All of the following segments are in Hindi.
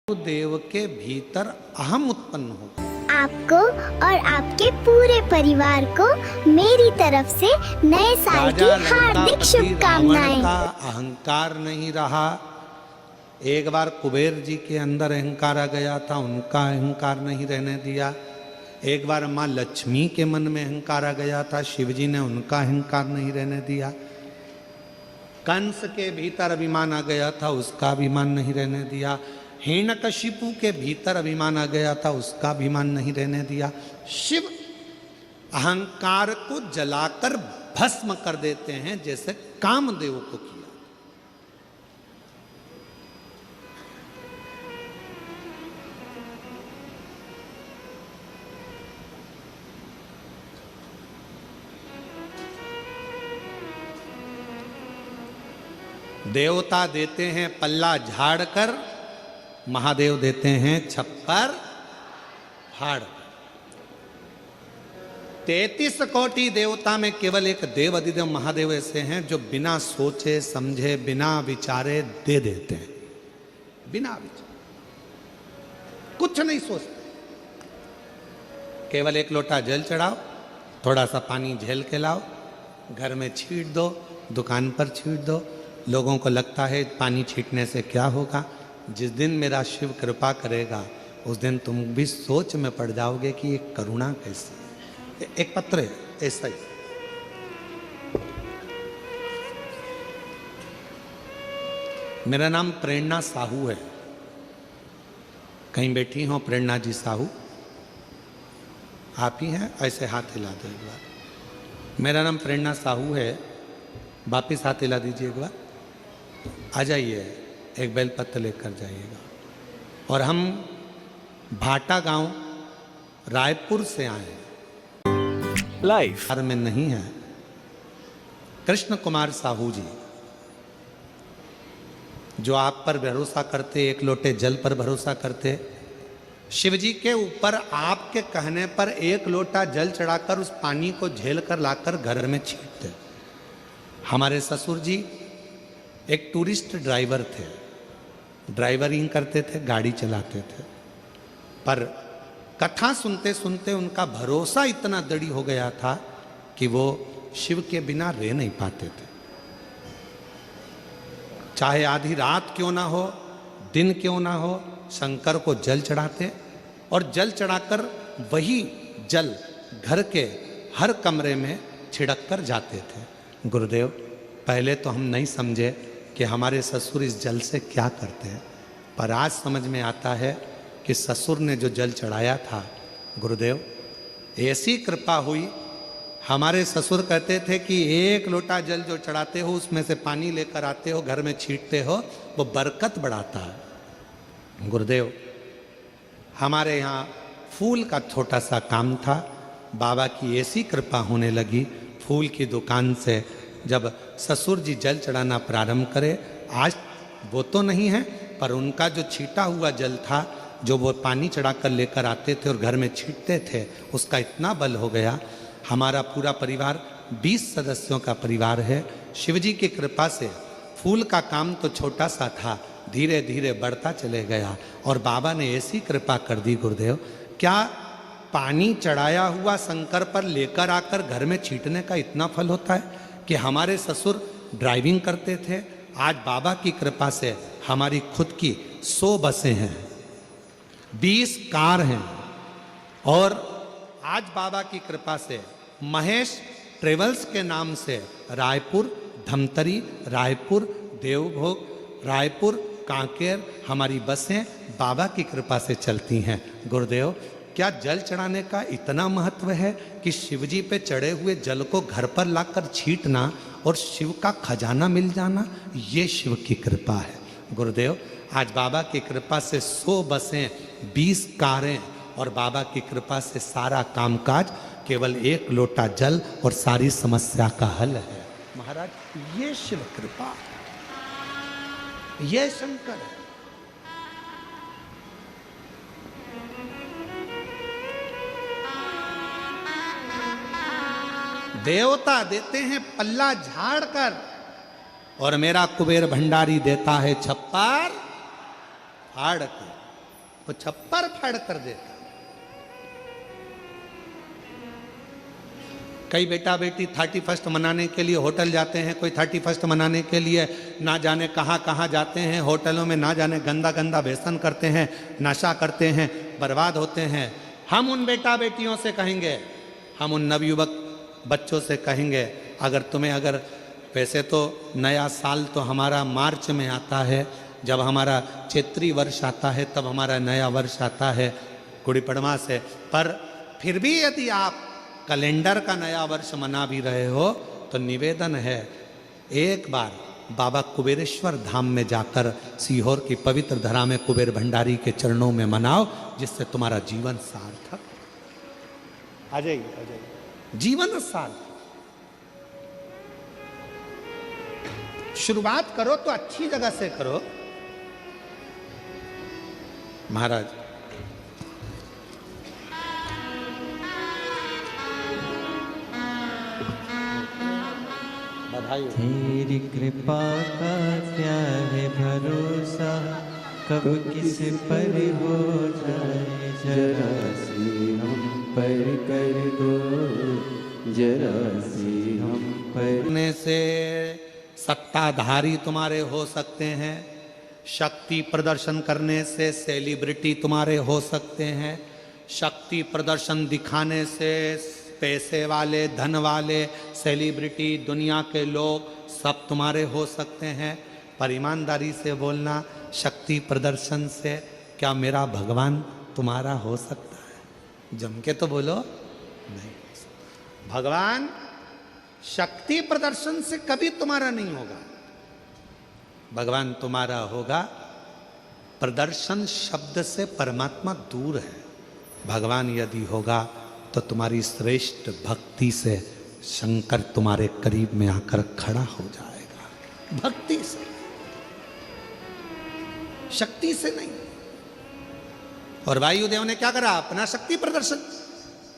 देव के भीतर अहम उत्पन्न हो। आपको और आपके पूरे परिवार को मेरी तरफ से नए साल की हार्दिक शुभकामनाएं। का अहंकार नहीं रहा। एक बार कुबेर जी के अंदर अहंकार आ गया था, उनका अहंकार नहीं रहने दिया। एक बार माँ लक्ष्मी के मन में अहंकार आ गया था, शिव जी ने उनका अहंकार नहीं रहने दिया। कंस के भीतर अभिमान आ गया था, उसका अभिमान नहीं रहने दिया। हिरण्यकशिपु के भीतर अभिमान आ गया था, उसका अभिमान नहीं रहने दिया। शिव अहंकार को जलाकर भस्म कर देते हैं, जैसे कामदेव को किया। देवता देते हैं पल्ला झाड़कर, महादेव देते हैं छप्पर फाड़। 33 कोटि देवता में केवल एक देव अधिदेव महादेव ऐसे हैं जो बिना सोचे समझे बिना विचारे दे देते हैं। बिना विचारे कुछ नहीं सोचते, केवल एक लोटा जल चढ़ाओ, थोड़ा सा पानी झेल के लाओ, घर में छीट दो, दुकान पर छीट दो। लोगों को लगता है पानी छीटने से क्या होगा। जिस दिन मेरा शिव कृपा करेगा उस दिन तुम भी सोच में पड़ जाओगे कि ये करुणा कैसी। एक पत्र है ऐसा ही। मेरा नाम प्रेरणा साहू है। कहीं बैठी हो प्रेरणा जी साहू? आप ही हैं? ऐसे हाथ हिला दो एक बार। मेरा नाम प्रेरणा साहू है, वापिस हाथ हिला दीजिए एक बार। आ जाइए, एक बेलपत्र लेकर जाइएगा। और हम भाटा गांव रायपुर से आए हैं। लाइफ में नहीं है। कृष्ण कुमार साहू जी जो आप पर भरोसा करते, एक लोटे जल पर भरोसा करते। शिव जी के ऊपर आपके कहने पर एक लोटा जल चढ़ाकर उस पानी को झेल कर लाकर घर में छींटते। हमारे ससुर जी एक टूरिस्ट ड्राइवर थे, ड्राइवरिंग करते थे, गाड़ी चलाते थे। पर कथा सुनते सुनते उनका भरोसा इतना दृढ़ हो गया था कि वो शिव के बिना रह नहीं पाते थे। चाहे आधी रात क्यों ना हो, दिन क्यों ना हो, शंकर को जल चढ़ाते और जल चढ़ाकर वही जल घर के हर कमरे में छिड़क कर जाते थे। गुरुदेव, पहले तो हम नहीं समझे कि हमारे ससुर इस जल से क्या करते हैं, पर आज समझ में आता है कि ससुर ने जो जल चढ़ाया था, गुरुदेव ऐसी कृपा हुई। हमारे ससुर कहते थे कि एक लोटा जल जो चढ़ाते हो उसमें से पानी लेकर आते हो, घर में छींटते हो, वो बरकत बढ़ाता है। गुरुदेव, हमारे यहाँ फूल का छोटा सा काम था, बाबा की ऐसी कृपा होने लगी, फूल की दुकान से जब ससुर जी जल चढ़ाना प्रारंभ करे, आज वो तो नहीं है पर उनका जो छीटा हुआ जल था, जो वो पानी चढ़ाकर लेकर आते थे और घर में छींटते थे, उसका इतना बल हो गया। हमारा पूरा परिवार 20 सदस्यों का परिवार है। शिव जी की कृपा से फूल का काम तो छोटा सा था, धीरे धीरे बढ़ता चले गया और बाबा ने ऐसी कृपा कर दी। गुरुदेव, क्या पानी चढ़ाया हुआ शंकर पर लेकर आकर घर में छींटने का इतना फल होता है कि हमारे ससुर ड्राइविंग करते थे, आज बाबा की कृपा से हमारी खुद की 100 बसें हैं, 20 कार हैं और आज बाबा की कृपा से महेश ट्रेवल्स के नाम से रायपुर, धमतरी, रायपुर, देवभोग, रायपुर, कांकेर हमारी बसें बाबा की कृपा से चलती हैं। गुरुदेव, क्या जल चढ़ाने का इतना महत्व है कि शिव जी पे चढ़े हुए जल को घर पर लाकर छींटना और शिव का खजाना मिल जाना, ये शिव की कृपा है। गुरुदेव, आज बाबा की कृपा से 100 बसें, 20 कारें और बाबा की कृपा से सारा कामकाज, केवल एक लोटा जल और सारी समस्या का हल है। महाराज, ये शिव कृपा, ये शंकर है। देवता देते हैं पल्ला झाड़कर और मेरा कुबेर भंडारी देता है छप्पर फाड़ के। वो छप्पर फाड़ कर देता। कई बेटा बेटी 31 मनाने के लिए होटल जाते हैं, कोई 31 मनाने के लिए ना जाने कहाँ कहाँ जाते हैं, होटलों में ना जाने गंदा गंदा व्यसन करते हैं, नशा करते हैं, बर्बाद होते हैं। हम उन बेटा बेटियों से कहेंगे, हम उन नवयुवक बच्चों से कहेंगे, अगर वैसे तो नया साल तो हमारा मार्च में आता है, जब हमारा चैत्री वर्ष आता है तब हमारा नया वर्ष आता है गुड़ी पड़वा से, पर फिर भी यदि आप कैलेंडर का नया वर्ष मना भी रहे हो तो निवेदन है, एक बार बाबा कुबेरेश्वर धाम में जाकर सीहोर की पवित्र धरा में कुबेर भंडारी के चरणों में मनाओ, जिससे तुम्हारा जीवन सार्थक आ जाइए, जीवन सार्थक। शुरुआत करो तो अच्छी जगह से करो। महाराज बधाई। तेरी कृपा का क्या है भरोसा, कब किस पर हो जाए, जरा सी हम पर कर दो, जरा सी हम पर। करने से सत्ताधारी तुम्हारे हो सकते हैं, शक्ति प्रदर्शन करने से सेलिब्रिटी तुम्हारे हो सकते हैं, शक्ति प्रदर्शन दिखाने से पैसे वाले, धन वाले, सेलिब्रिटी, दुनिया के लोग सब तुम्हारे हो सकते हैं। पर ईमानदारी से बोलना, शक्ति प्रदर्शन से क्या मेरा भगवान तुम्हारा हो सकता है? जम के तो बोलो, नहीं हो सकता। भगवान शक्ति प्रदर्शन से कभी तुम्हारा नहीं होगा। भगवान तुम्हारा होगा प्रदर्शन शब्द से, परमात्मा दूर है। भगवान यदि होगा तो तुम्हारी श्रेष्ठ भक्ति से शंकर तुम्हारे करीब में आकर खड़ा हो जाएगा। भक्ति से, शक्ति से नहीं। और वायुदेव ने क्या करा? अपना शक्ति प्रदर्शन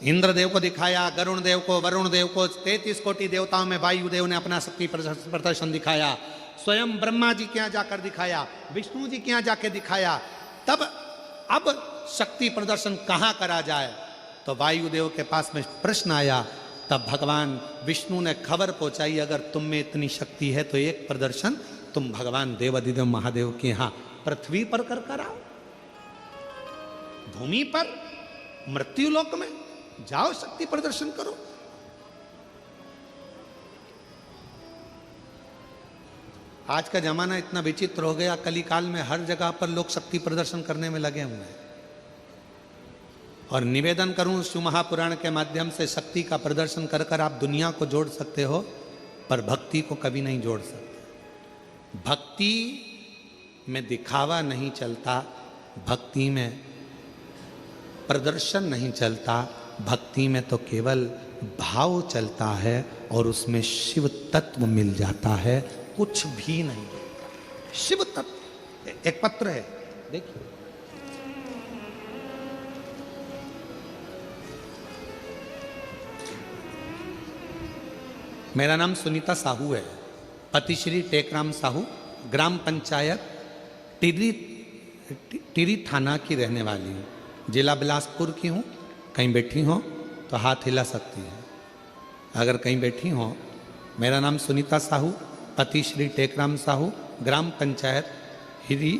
इंद्रदेव को दिखाया, गरुण देव को, वरुण देव को, 33 कोटि देवताओं में वायुदेव ने अपना शक्ति प्रदर्शन दिखाया। स्वयं ब्रह्मा जी के यहाँ जाकर दिखाया, विष्णु जी के यहाँ जाकर दिखाया। तब अब शक्ति प्रदर्शन कहाँ करा जाए? तो वायुदेव के पास में प्रश्न आया। तब भगवान विष्णु ने खबर पहुंचाई, अगर तुम में इतनी शक्ति है तो एक प्रदर्शन तुम भगवान देवाधिदेव महादेव के यहाँ पृथ्वी पर कर कर आओ, भूमि पर, मृत्यु लोक में जाओ, शक्ति प्रदर्शन करो। आज का जमाना इतना विचित्र हो गया, कलिकाल में हर जगह पर लोग शक्ति प्रदर्शन करने में लगे हुए हैं। और निवेदन करूं शिव महापुराण के माध्यम से, शक्ति का प्रदर्शन कर कर आप दुनिया को जोड़ सकते हो, पर भक्ति को कभी नहीं जोड़ सकते। भक्ति में दिखावा नहीं चलता, भक्ति में प्रदर्शन नहीं चलता, भक्ति में तो केवल भाव चलता है और उसमें शिव तत्व मिल जाता है, कुछ भी नहीं। शिव तत्व। एक पत्र है, देखिए, मेरा नाम सुनीता साहू है, पति श्री टेकराम साहू, ग्राम पंचायत टिरी थाना की रहने वाली हूँ, जिला बिलासपुर की हूँ। कहीं बैठी हो तो हाथ हिला सकती है, अगर कहीं बैठी हो। मेरा नाम सुनीता साहू, पति श्री टेकराम साहू, ग्राम पंचायत हिरी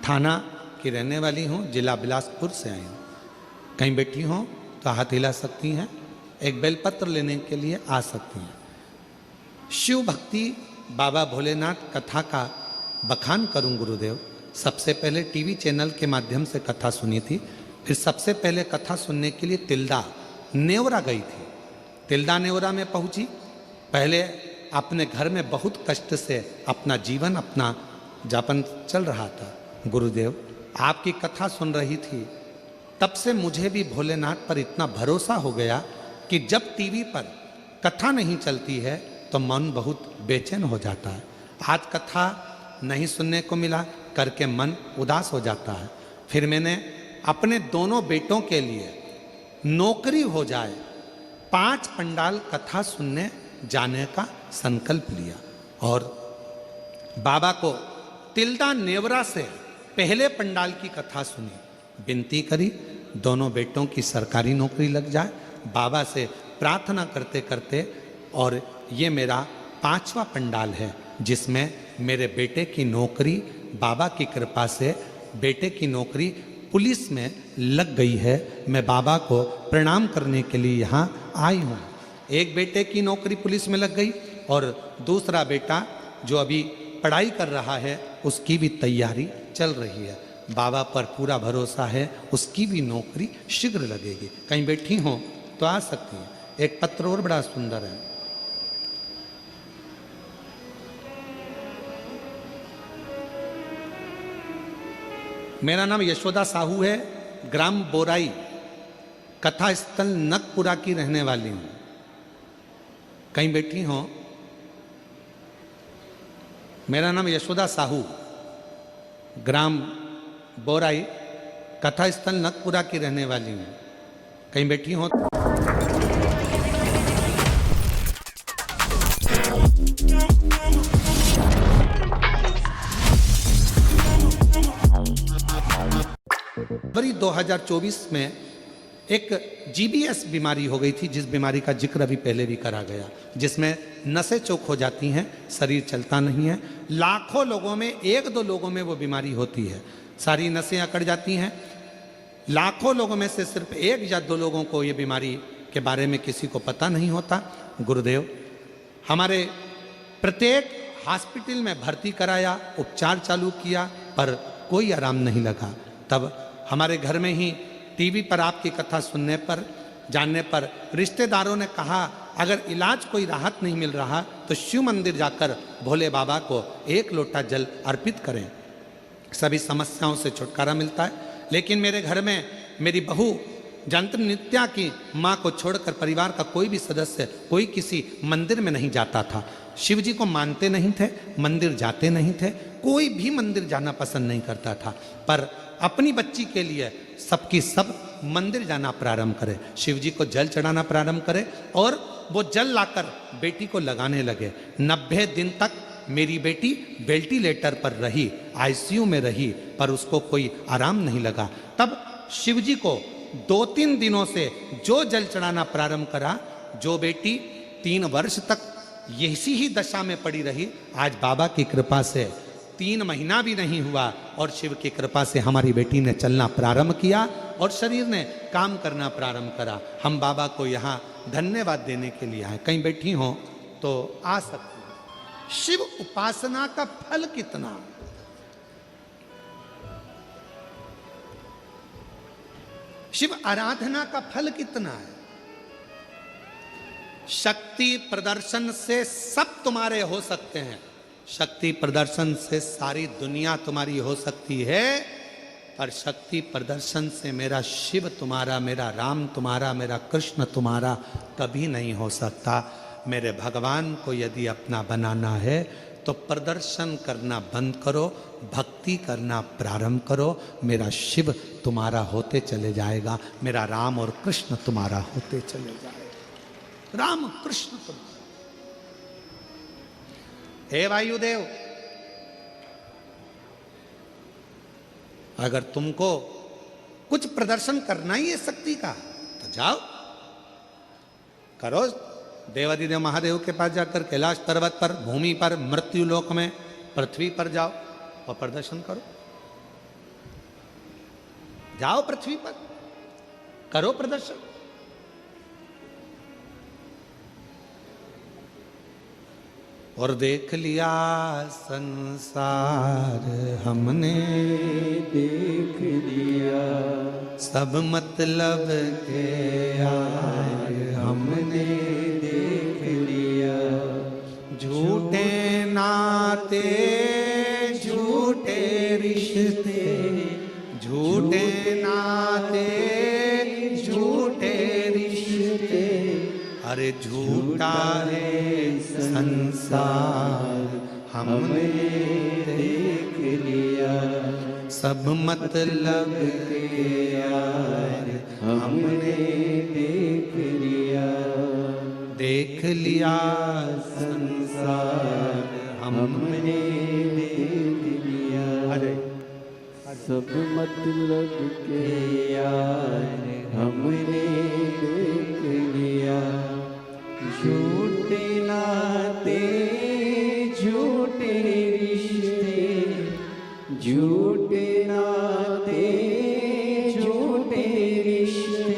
थाना की रहने वाली हूँ, जिला बिलासपुर से आई हूँ। कहीं बैठी हो तो हाथ हिला सकती हैं, एक बेलपत्र लेने के लिए आ सकती हैं। शिव भक्ति बाबा भोलेनाथ कथा का बखान करूं गुरुदेव। सबसे पहले टीवी चैनल के माध्यम से कथा सुनी थी, फिर सबसे पहले कथा सुनने के लिए तिल्दा नेवरा गई थी। तिल्दा नेवरा में पहुंची, पहले अपने घर में बहुत कष्ट से अपना जीवन, अपना जापन चल रहा था। गुरुदेव आपकी कथा सुन रही थी, तब से मुझे भी भोलेनाथ पर इतना भरोसा हो गया कि जब टीवी पर कथा नहीं चलती है तो मन बहुत बेचैन हो जाता है। आज कथा नहीं सुनने को मिला करके मन उदास हो जाता है। फिर मैंने अपने दोनों बेटों के लिए नौकरी हो जाए 5 पंडाल कथा सुनने जाने का संकल्प लिया और बाबा को तिल्दा नेवरा से पहले पंडाल की कथा सुनी। विनती करी दोनों बेटों की सरकारी नौकरी लग जाए। बाबा से प्रार्थना करते करते, और ये मेरा 5वां पंडाल है जिसमें मेरे बेटे की नौकरी, बाबा की कृपा से बेटे की नौकरी पुलिस में लग गई है। मैं बाबा को प्रणाम करने के लिए यहाँ आई हूँ। एक बेटे की नौकरी पुलिस में लग गई और दूसरा बेटा जो अभी पढ़ाई कर रहा है उसकी भी तैयारी चल रही है। बाबा पर पूरा भरोसा है, उसकी भी नौकरी शीघ्र लगेगी। कहीं बैठी हो तो आ सकती हैं। एक पत्र और बड़ा सुंदर है। मेरा नाम यशोदा साहू है, ग्राम बोराई, कथा स्थल नकपुरा की रहने वाली हूं। कहीं बैठी हो? मेरा नाम यशोदा साहू, ग्राम बोराई, कथा स्थल नकपुरा की रहने वाली हूं। कहीं बैठी हो? फरवरी 2024 में एक जीबीएस बीमारी हो गई थी, जिस बीमारी का जिक्र अभी पहले भी करा गया, जिसमें नसें चौक हो जाती हैं, शरीर चलता नहीं है। लाखों लोगों में 1-2 लोगों में वो बीमारी होती है, सारी नसें अकड़ जाती हैं। लाखों लोगों में से सिर्फ 1 या 2 लोगों को ये बीमारी के बारे में किसी को पता नहीं होता। गुरुदेव हमारे प्रत्येक हॉस्पिटल में भर्ती कराया, उपचार चालू किया, पर कोई आराम नहीं लगा। तब हमारे घर में ही टीवी पर आपकी कथा सुनने पर, जानने पर रिश्तेदारों ने कहा अगर इलाज कोई राहत नहीं मिल रहा तो शिव मंदिर जाकर भोले बाबा को 1 लोटा जल अर्पित करें, सभी समस्याओं से छुटकारा मिलता है। लेकिन मेरे घर में मेरी बहू जंत्र नित्या की माँ को छोड़कर परिवार का कोई भी सदस्य, कोई किसी मंदिर में नहीं जाता था। शिव जी को मानते नहीं थे, मंदिर जाते नहीं थे, कोई भी मंदिर जाना पसंद नहीं करता था। पर अपनी बच्ची के लिए सबकी सब मंदिर जाना प्रारंभ करे, शिव जी को जल चढ़ाना प्रारंभ करे, और वो जल लाकर बेटी को लगाने लगे। 90 दिन तक मेरी बेटी वेंटिलेटर पर रही, आईसीयू में रही, पर उसको कोई आराम नहीं लगा। तब शिव जी को 2-3 दिनों से जो जल चढ़ाना प्रारंभ करा, जो बेटी 3 वर्ष तक ऐसी ही दशा में पड़ी रही, आज बाबा की कृपा से 3 महीना भी नहीं हुआ और शिव की कृपा से हमारी बेटी ने चलना प्रारंभ किया और शरीर ने काम करना प्रारंभ करा। हम बाबा को यहाँ धन्यवाद देने के लिए आए। कहीं बैठी हो तो आ सकती हैं। शिव उपासना का फल कितना, शिव आराधना का फल कितना है। शक्ति प्रदर्शन से सब तुम्हारे हो सकते हैं, शक्ति प्रदर्शन से सारी दुनिया तुम्हारी हो सकती है, पर शक्ति प्रदर्शन से मेरा शिव तुम्हारा, मेरा राम तुम्हारा, मेरा कृष्ण तुम्हारा कभी नहीं हो सकता। मेरे भगवान को यदि अपना बनाना है तो प्रदर्शन करना बंद करो, भक्ति करना प्रारंभ करो। मेरा शिव तुम्हारा होते चले जाएगा, मेरा राम और कृष्ण तुम्हारा होते चले जाएगा। राम कृष्ण तुम्हारा। हे वायुदेव, अगर तुमको कुछ प्रदर्शन करना ही है शक्ति का तो जाओ करो। देवादिदेव महादेव के पास जाकर कैलाश पर्वत पर, भूमि पर, मृत्यु लोक में, पृथ्वी पर जाओ और प्रदर्शन करो। जाओ पृथ्वी पर, करो प्रदर्शन। और देख लिया संसार हमने, देख लिया सब मतलब के यार हमने देख लिया। झूठे नाते, झूठे रिश्ते, झूठे नाते, झूठे रिश्ते, अरे झूठा है संसार हमने देख लिया। सब मतलब के यार हमने देख लिया। देख लिया संसार हमने हमने देख लिया। अरे सब मतलब के यार हमने देख लिया। झूठे नाते झूठे रिश्ते, झूठे नाते झूठे रिश्ते,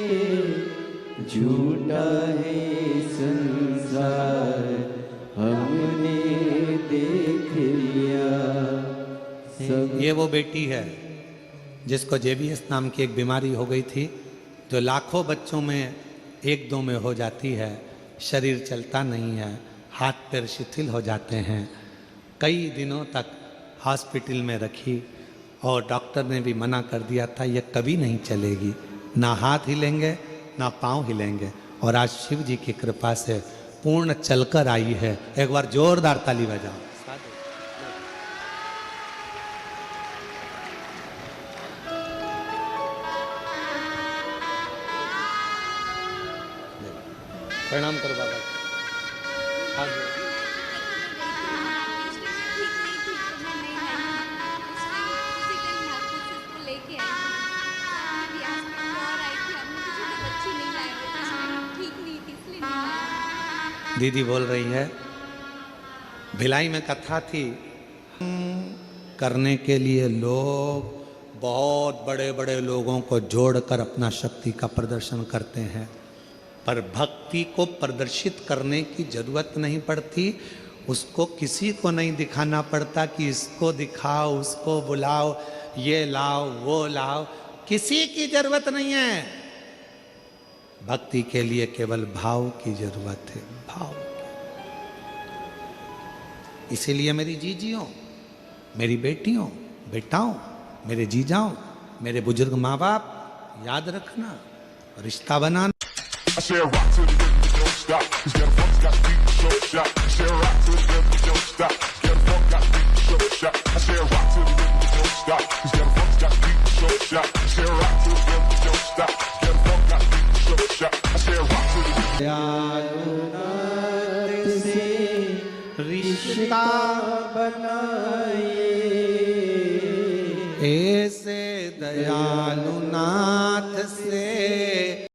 झूठा है संसार हमने देख लिया। सब ये वो बेटी है जिसको जेबीएस नाम की एक बीमारी हो गई थी, जो लाखों बच्चों में एक दो में हो जाती है। शरीर चलता नहीं है, हाथ पैर शिथिल हो जाते हैं। कई दिनों तक हॉस्पिटल में रखी और डॉक्टर ने भी मना कर दिया था ये कभी नहीं चलेगी, ना हाथ हिलेंगे ना पाँव हिलेंगे। और आज शिव जी की कृपा से पूर्ण चलकर आई है। एक बार जोरदार ताली बजाओ। प्रणाम करो बाबा। हाँ जी। दीदी बोल रही है भिलाई में कथा थी करने के लिए लोग बहुत बड़े बड़े लोगों को जोड़कर अपना शक्ति का प्रदर्शन करते हैं, पर भक्ति को प्रदर्शित करने की जरूरत नहीं पड़ती। उसको किसी को नहीं दिखाना पड़ता कि इसको दिखाओ, उसको बुलाओ, ये लाओ, वो लाओ, किसी की जरूरत नहीं है। भक्ति के लिए केवल भाव की जरूरत है, भाव की। इसीलिए मेरी जीजियों, मेरी बेटियों, बेटाओं, मेरे जीजाओं, मेरे बुजुर्ग माँ बाप, याद रखना रिश्ता बनाना। I say rock to the rhythm, but don't stop. Cause get a funk, got to beat the show shot. I say rock to the rhythm, but don't stop. Get a funk, got to beat the show shot. I say rock to the rhythm, but don't stop. Cause get a funk, got to beat the show shot. I say rock to the rhythm, but don't stop. Get a funk, got to beat the show shot. I say rock to the rhythm. दयालुनाथ से रिश्ता बनाए, ऐसे दयालुनाथ से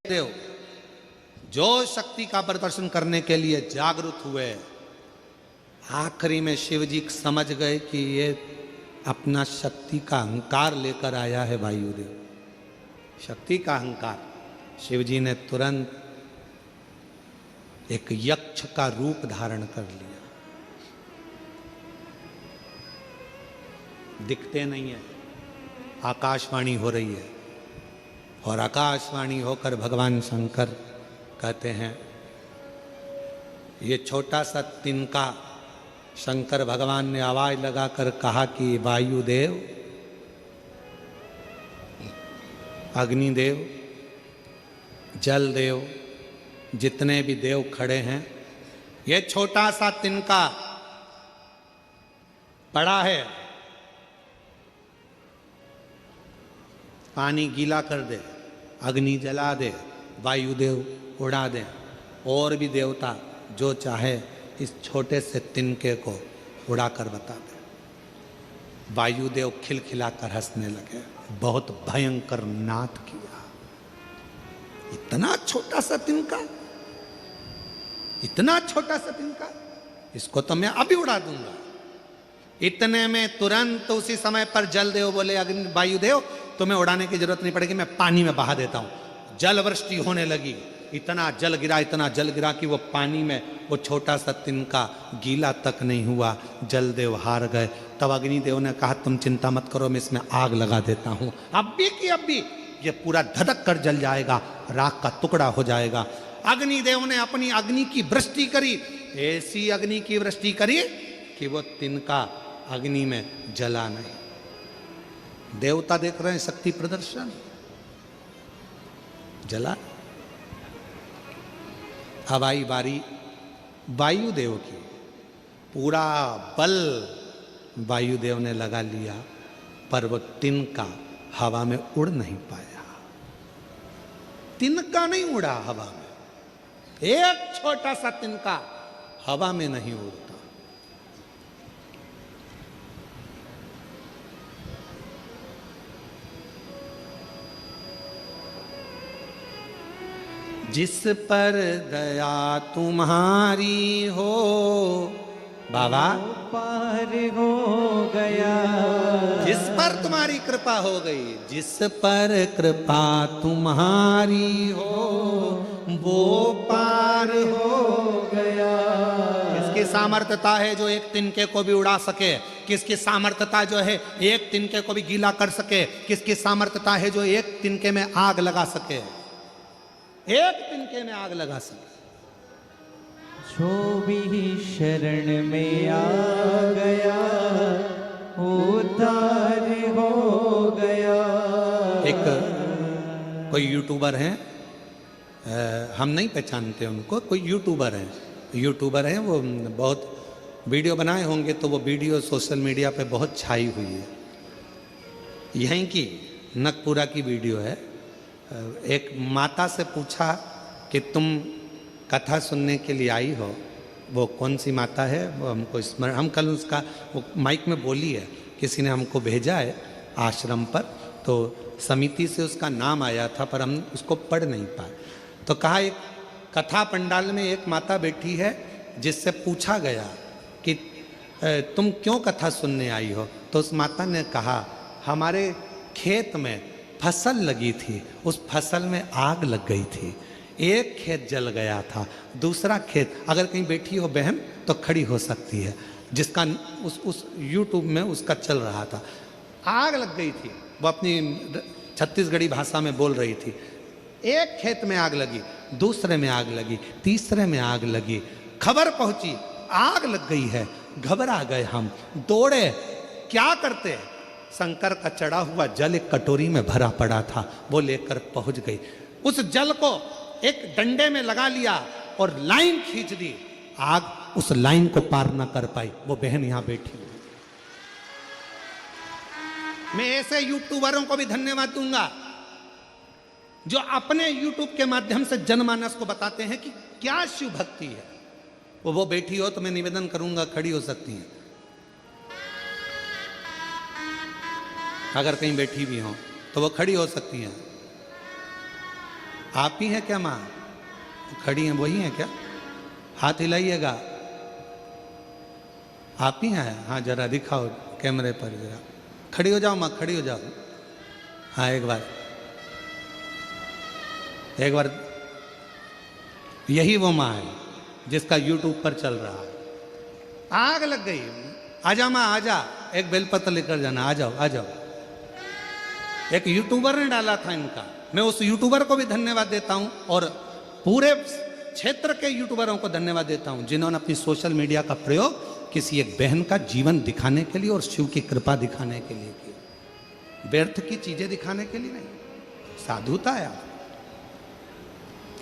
देव जो शक्ति का प्रदर्शन करने के लिए जागरूक हुए, आखिरी में शिव जी समझ गए कि ये अपना शक्ति का अहंकार लेकर आया है वायुदेव, शक्ति का अहंकार। शिव जी ने तुरंत एक यक्ष का रूप धारण कर लिया। दिखते नहीं है, आकाशवाणी हो रही है, और आकाशवाणी होकर भगवान शंकर कहते हैं, ये छोटा सा तिनका शंकर भगवान ने आवाज लगाकर कहा कि वायुदेव, अग्निदेव, जल देव, जितने भी देव खड़े हैं, ये छोटा सा तिनका पड़ा है, पानी गीला कर दे, अग्नि जला दे, वायुदेव उड़ा दे, और भी देवता जो चाहे इस छोटे से तिनके को उड़ाकर बता दे। वायुदेव खिलखिलाकर हंसने लगे, बहुत भयंकर नाद किया। इतना छोटा सा तिनका, इतना छोटा सा तिनका, इसको तो मैं अभी उड़ा दूंगा। इतने में तुरंत उसी समय पर जलदेव बोले, अग्नि वायुदेव तुम्हें उड़ाने की जरूरत नहीं पड़ेगी, मैं पानी में बहा देता हूं। जल वृष्टि होने लगी, इतना जल गिरा, इतना जल गिरा कि वो पानी में वो छोटा सा तिनका गीला तक नहीं हुआ। जलदेव हार गए। तब अग्निदेव ने कहा तुम चिंता मत करो, मैं इसमें आग लगा देता हूं, अब भी ये पूरा धधक कर जल जाएगा, राख का टुकड़ा हो जाएगा। अग्निदेव ने अपनी अग्नि की वृष्टि करी, ऐसी अग्नि की वृष्टि करी कि वो तिनका अग्नि में जला नहीं। देवता देख रहे हैं शक्ति प्रदर्शन, जला। अब आई बारी वायुदेव की, पूरा बल वायुदेव ने लगा लिया, पर वो तिनका हवा में उड़ नहीं पाया। तिनका नहीं उड़ा हवा में, एक छोटा सा तिनका हवा में नहीं उड़ता। जिस पर दया तुम्हारी हो, बाबा पार हो गया, जिस पर तुम्हारी कृपा हो गई, जिस पर कृपा तुम्हारी हो वो पार हो गया। किसकी सामर्थ्यता है जो एक तिनके को भी उड़ा सके, किसकी सामर्थ्यता जो है एक तिनके को भी गीला कर सके, किसकी सामर्थ्यता है जो एक तिनके में आग लगा सके, एक तिनके में आग लगा सके। जो भी शरण में आ गया उद्धार हो गया। एक कोई यूट्यूबर हैं, हम नहीं पहचानते उनको, कोई यूट्यूबर हैं, वो बहुत वीडियो बनाए होंगे, तो वो वीडियो सोशल मीडिया पे बहुत छाई हुई है। यहीं की नगपुरा की वीडियो है। एक माता से पूछा कि तुम कथा सुनने के लिए आई हो, वो कौन सी माता है वो हमको स्मरण, हम कल उसका वो माइक में बोली है, किसी ने हमको भेजा है आश्रम पर, तो समिति से उसका नाम आया था पर हम उसको पढ़ नहीं पाए। तो कहा एक कथा पंडाल में एक माता बैठी है जिससे पूछा गया कि तुम क्यों कथा सुनने आई हो, तो उस माता ने कहा हमारे खेत में फसल लगी थी, उस फसल में आग लग गई थी, एक खेत जल गया था, दूसरा खेत, अगर कहीं बैठी हो बहन तो खड़ी हो सकती है, जिसका उस यूट्यूब में उसका चल रहा था, आग लग गई थी, वो अपनी छत्तीसगढ़ी भाषा में बोल रही थी। एक खेत में आग लगी, दूसरे में आग लगी, तीसरे में आग लगी, खबर पहुंची आग लग गई है, घबरा गए हम, दौड़े, क्या करते, शंकर का चढ़ा हुआ जल एक कटोरी में भरा पड़ा था, वो लेकर पहुंच गई, उस जल को एक डंडे में लगा लिया और लाइन खींच दी, आग उस लाइन को पार ना कर पाई, वो बहन यहां बैठी। मैं ऐसे यूट्यूबरों को भी धन्यवाद दूंगा जो अपने यूट्यूब के माध्यम से जनमानस को बताते हैं कि क्या शिव भक्ति है। वो बैठी हो तो मैं निवेदन करूंगा खड़ी हो सकती हैं, अगर कहीं बैठी भी हो तो वो खड़ी हो सकती हैं। आप ही हैं क्या माँ, खड़ी हैं वही हैं क्या, हाथ हिलाइएगा, आप ही हैं, हाँ जरा दिखाओ कैमरे पर, जरा खड़ी हो जाओ माँ, खड़ी हो जाओ, हाँ एक बार यही वो माँ है जिसका यूट्यूब पर चल रहा है। आग लग गई, आजा माँ आजा, एक बेलपत्र लेकर जाना, आ जाओ आ जाओ। एक यूट्यूबर ने डाला था इनका, मैं उस यूट्यूबर को भी धन्यवाद देता हूं और पूरे क्षेत्र के यूट्यूबरों को धन्यवाद देता हूं जिन्होंने अपनी सोशल मीडिया का प्रयोग किसी एक बहन का जीवन दिखाने के लिए और शिव की कृपा दिखाने के लिए किया, व्यर्थ की चीजें दिखाने के लिए नहीं, साधुता है।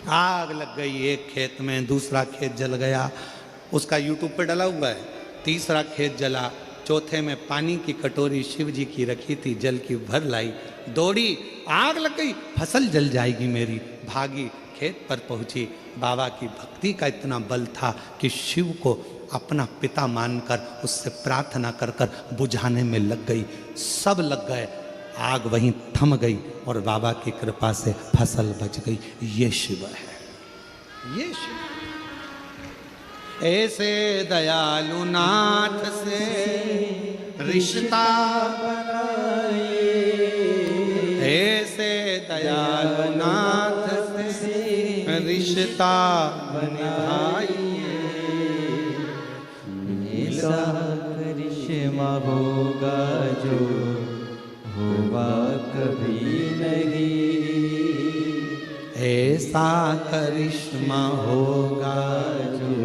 आग लग गई एक खेत में, दूसरा खेत जल गया, उसका यूट्यूब पे डला हुआ है, तीसरा खेत जला, चौथे में पानी की कटोरी शिव जी की रखी थी, जल की भर लाई, दौड़ी, आग लग गई, फसल जल जाएगी मेरी, भागी, खेत पर पहुंची, बाबा की भक्ति का इतना बल था कि शिव को अपना पिता मानकर उससे प्रार्थना कर कर बुझाने में लग गई, सब लग गए, आग वहीं थम गई और बाबा की कृपा से फसल बच गई। ये शिव है, ये शिव। ऐसे दयालु नाथ से रिश्ता बनाए, ऐसे दयालु नाथ से रिश्ता निभाइए, ऐसा करिश्मा होगा जो हुआ कभी नहीं, ऐसा करिश्मा होगा जो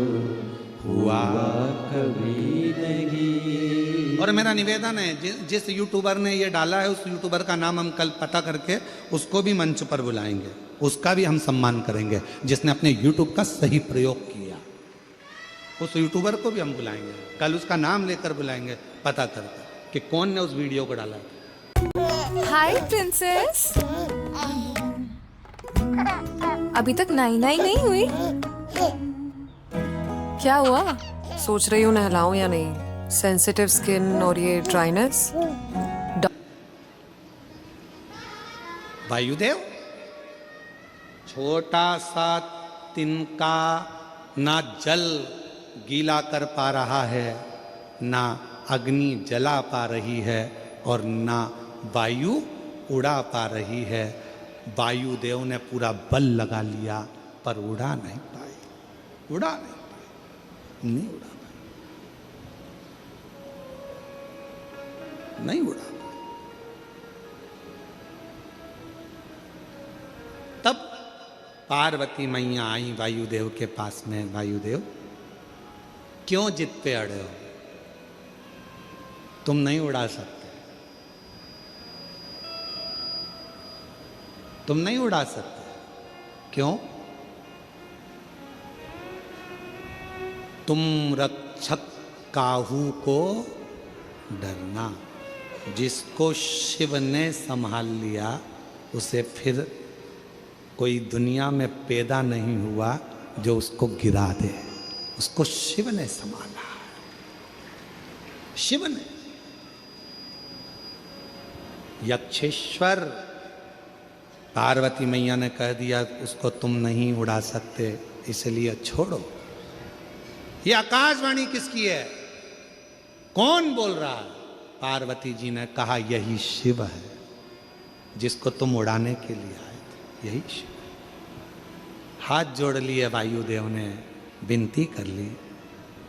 हुआ कभी नहीं। और मेरा निवेदन है जिस यूट्यूबर ने ये डाला है उस यूट्यूबर का नाम हम कल पता करके उसको भी मंच पर बुलाएंगे, उसका भी हम सम्मान करेंगे जिसने अपने यूट्यूब का सही प्रयोग किया, उस यूट्यूबर को भी हम बुलाएंगे, कल उसका नाम लेकर बुलाएंगे पता करके कि कौन ने उस वीडियो को डाला। हाय प्रिंसेस, अभी तक नाई नहीं हुई? क्या हुआ? सोच रही हूँ नहलाऊं या नहीं, सेंसिटिव स्किन और ये ड्राइनेस। वायुदेव छोटा सा तिनका ना जल गीला कर पा रहा है, ना अग्नि जला पा रही है, और ना वायु उड़ा पा रही है। वायुदेव ने पूरा बल लगा लिया पर उड़ा नहीं पाई, उड़ा नहीं पाई, नहीं उड़ा पाई, नहीं उड़ा पाई। तब पार्वती मैया आई वायुदेव के पास में, वायुदेव क्यों जिद पे अड़े हो, तुम नहीं उड़ा सकते, तुम नहीं उड़ा सकते, क्यों? तुम रक्षक काहू को डरना, जिसको शिव ने संभाल लिया उसे फिर कोई दुनिया में पैदा नहीं हुआ जो उसको गिरा दे, उसको शिव ने संभाला, शिव ने। यक्षेश्वर, पार्वती मैया ने कह दिया उसको तुम नहीं उड़ा सकते, इसलिए छोड़ो। ये आकाशवाणी किसकी है, कौन बोल रहा है? पार्वती जी ने कहा यही शिव है जिसको तुम उड़ाने के लिए आए थे, यही शिव। हाथ जोड़ लिए वायुदेव ने, विनती कर ली,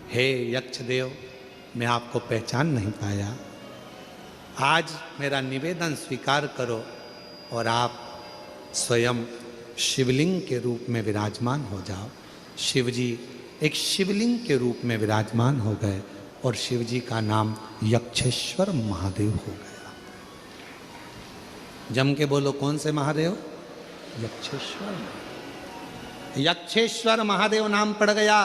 हे यक्षदेव, मैं आपको पहचान नहीं पाया, आज मेरा निवेदन स्वीकार करो और आप स्वयं शिवलिंग के रूप में विराजमान हो जाओ। शिवजी एक शिवलिंग के रूप में विराजमान हो गए और शिवजी का नाम यक्षेश्वर महादेव हो गया। जम के बोलो, कौन से महादेव? यक्षेश्वर। यक्षेश्वर महादेव नाम पड़ गया।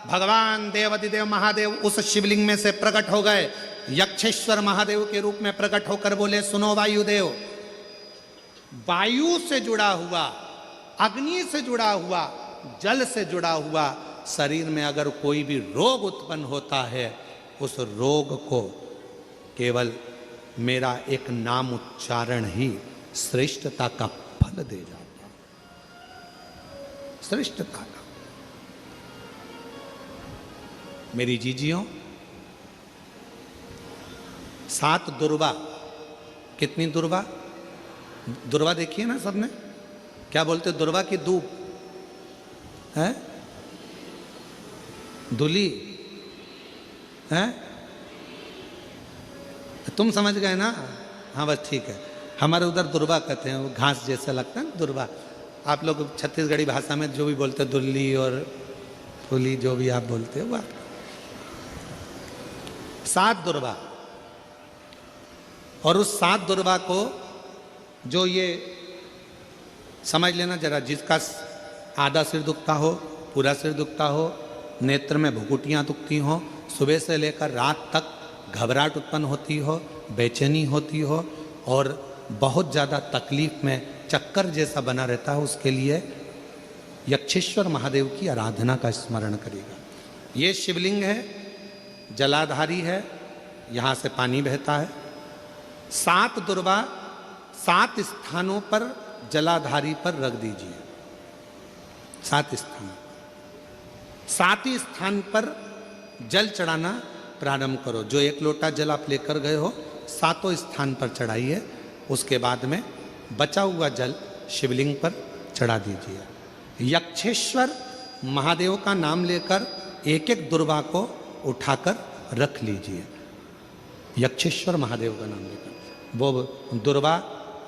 भगवान देवाधिदेव महादेव उस शिवलिंग में से प्रकट हो गए, यक्षेश्वर महादेव के रूप में प्रकट होकर बोले, सुनो वायुदेव, वायु से जुड़ा हुआ, अग्नि से जुड़ा हुआ, जल से जुड़ा हुआ शरीर में अगर कोई भी रोग उत्पन्न होता है, उस रोग को केवल मेरा एक नाम उच्चारण ही श्रेष्ठता का फल दे जाता, श्रेष्ठता का। मेरी जीजियों, 7 दुर्वा, कितनी दुर्वा? दुर्वा देखिए ना सबने, क्या बोलते? दुर्वा की दूब है, दुली है, तुम समझ गए ना? हाँ बस ठीक है, हमारे उधर दुर्वा कहते हैं, वो घास जैसा लगता है दुर्वा। आप लोग छत्तीसगढ़ी भाषा में जो भी बोलते हैं, दुल्ली और फुली, जो भी आप बोलते हो, वह 7 दुर्वा। और उस 7 दुर्वा को जो ये समझ लेना जरा, जिसका आधा सिर दुखता हो, पूरा सिर दुखता हो, नेत्र में भुकुटियाँ दुखती हो, सुबह से लेकर रात तक घबराहट उत्पन्न होती हो, बेचैनी होती हो और बहुत ज़्यादा तकलीफ में चक्कर जैसा बना रहता है, उसके लिए यक्षेश्वर महादेव की आराधना का स्मरण करेगा। ये शिवलिंग है, जलाधारी है, यहाँ से पानी बहता है। 7 दुर्वा 7 स्थानों पर जलाधारी पर रख दीजिए, 7 स्थान, 7 ही स्थान पर जल चढ़ाना प्रारंभ करो। जो 1 लोटा जल आप लेकर गए हो, 7 स्थान पर चढ़ाइए। उसके बाद में बचा हुआ जल शिवलिंग पर चढ़ा दीजिए। यक्षेश्वर महादेव का नाम लेकर एक एक दुर्वा को उठाकर रख लीजिए। यक्षेश्वर महादेव का नाम लेकर वो दुर्वा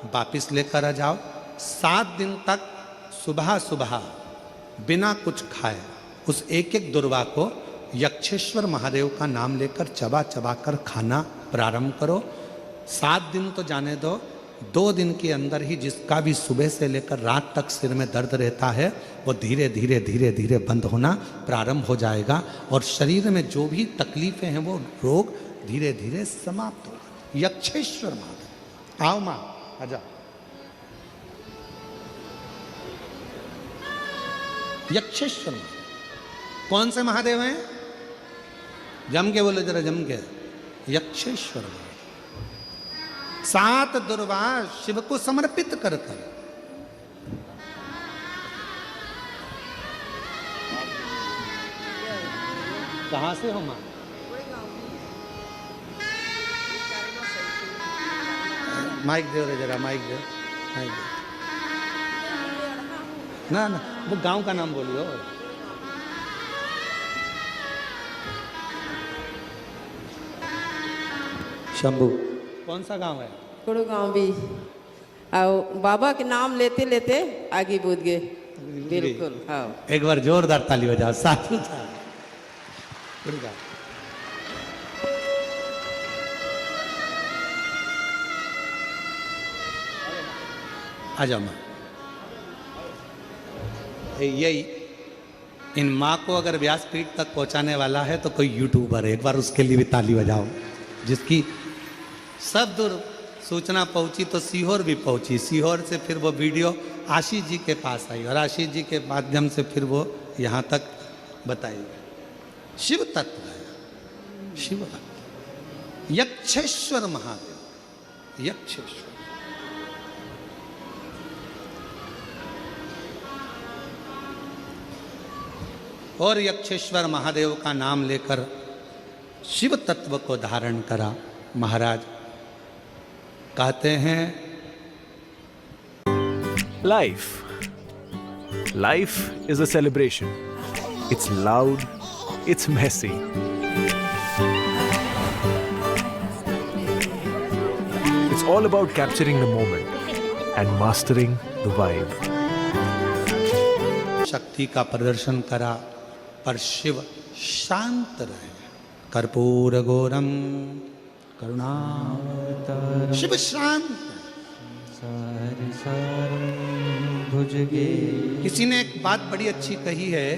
वापिस लेकर आ जाओ। 7 दिन तक सुबह सुबह बिना कुछ खाए उस एक एक दुर्वा को यक्षेश्वर महादेव का नाम लेकर चबा चबा कर खाना प्रारंभ करो। 7 दिन तो जाने दो, 2 दिन के अंदर ही जिसका भी सुबह से लेकर रात तक सिर में दर्द रहता है वो धीरे धीरे धीरे धीरे बंद होना प्रारंभ हो जाएगा और शरीर में जो भी तकलीफें हैं वो रोग धीरे धीरे समाप्त होगा। यक्षेश्वर महादेव, आओ माँ आजा। यक्षेश्वर महादेव कौन से महादेव हैं? जम के बोलो जरा, जम के। यक्षेश्वर महादेव 7 दुर्वा शिव को समर्पित कर कर कहाँ से हो माँ? माइक दे रे जरा, माइक दे, माइक दे। ना ना, वो गांव का नाम बोलियो। शंभू। कौन सा गांव है? थोड़ो गाँव भी आओ, बाबा के नाम लेते लेते आगे बढ़ गए। बिल्कुल हाँ। एक बार जोरदार ताली बजाओ, साधु था। आ जाओ माँ। यही इन माँ को अगर व्यासपीठ तक पहुंचाने वाला है तो कोई यूट्यूबर है, एक बार उसके लिए भी ताली बजाओ। जिसकी सब दूर सूचना पहुंची तो सीहोर भी पहुंची, सीहोर से फिर वो वीडियो आशीष जी के पास आई और आशीष जी के माध्यम से फिर वो यहाँ तक बताई। शिव तत्व है, शिव यक्षेश्वर महादेव, यक्षेश्वर। और यक्षेश्वर महादेव का नाम लेकर शिव तत्व को धारण करा महाराज। कहते हैं Life is a celebration. It's loud, it's messy. It's all about capturing the moment and mastering the vibe. शक्ति का प्रदर्शन करा पर शिव शांत रहे। कर्पूर गौरम करुणा, शिव शांत। सार सारं भुजगे। किसी ने एक बात बड़ी अच्छी कही है,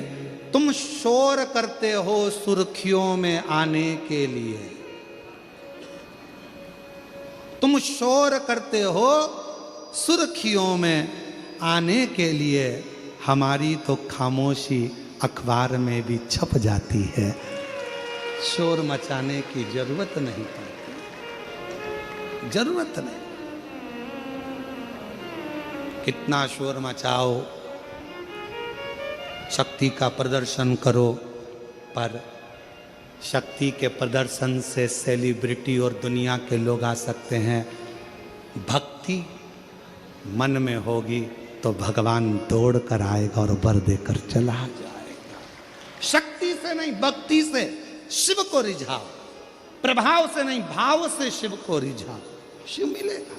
तुम शोर करते हो सुर्खियों में आने के लिए, तुम शोर करते हो सुर्खियों में आने के लिए, हमारी तो खामोशी अखबार में भी छप जाती है। शोर मचाने की जरूरत नहीं पड़ती, जरूरत नहीं। कितना शोर मचाओ, शक्ति का प्रदर्शन करो, पर शक्ति के प्रदर्शन से सेलिब्रिटी और दुनिया के लोग आ सकते हैं। भक्ति मन में होगी तो भगवान दौड़ कर आएगा और वर देकर चला जाएगा। शक्ति से नहीं, भक्ति से शिव को रिझाओ, प्रभाव से नहीं भाव से शिव को रिझाओ, शिव मिलेगा,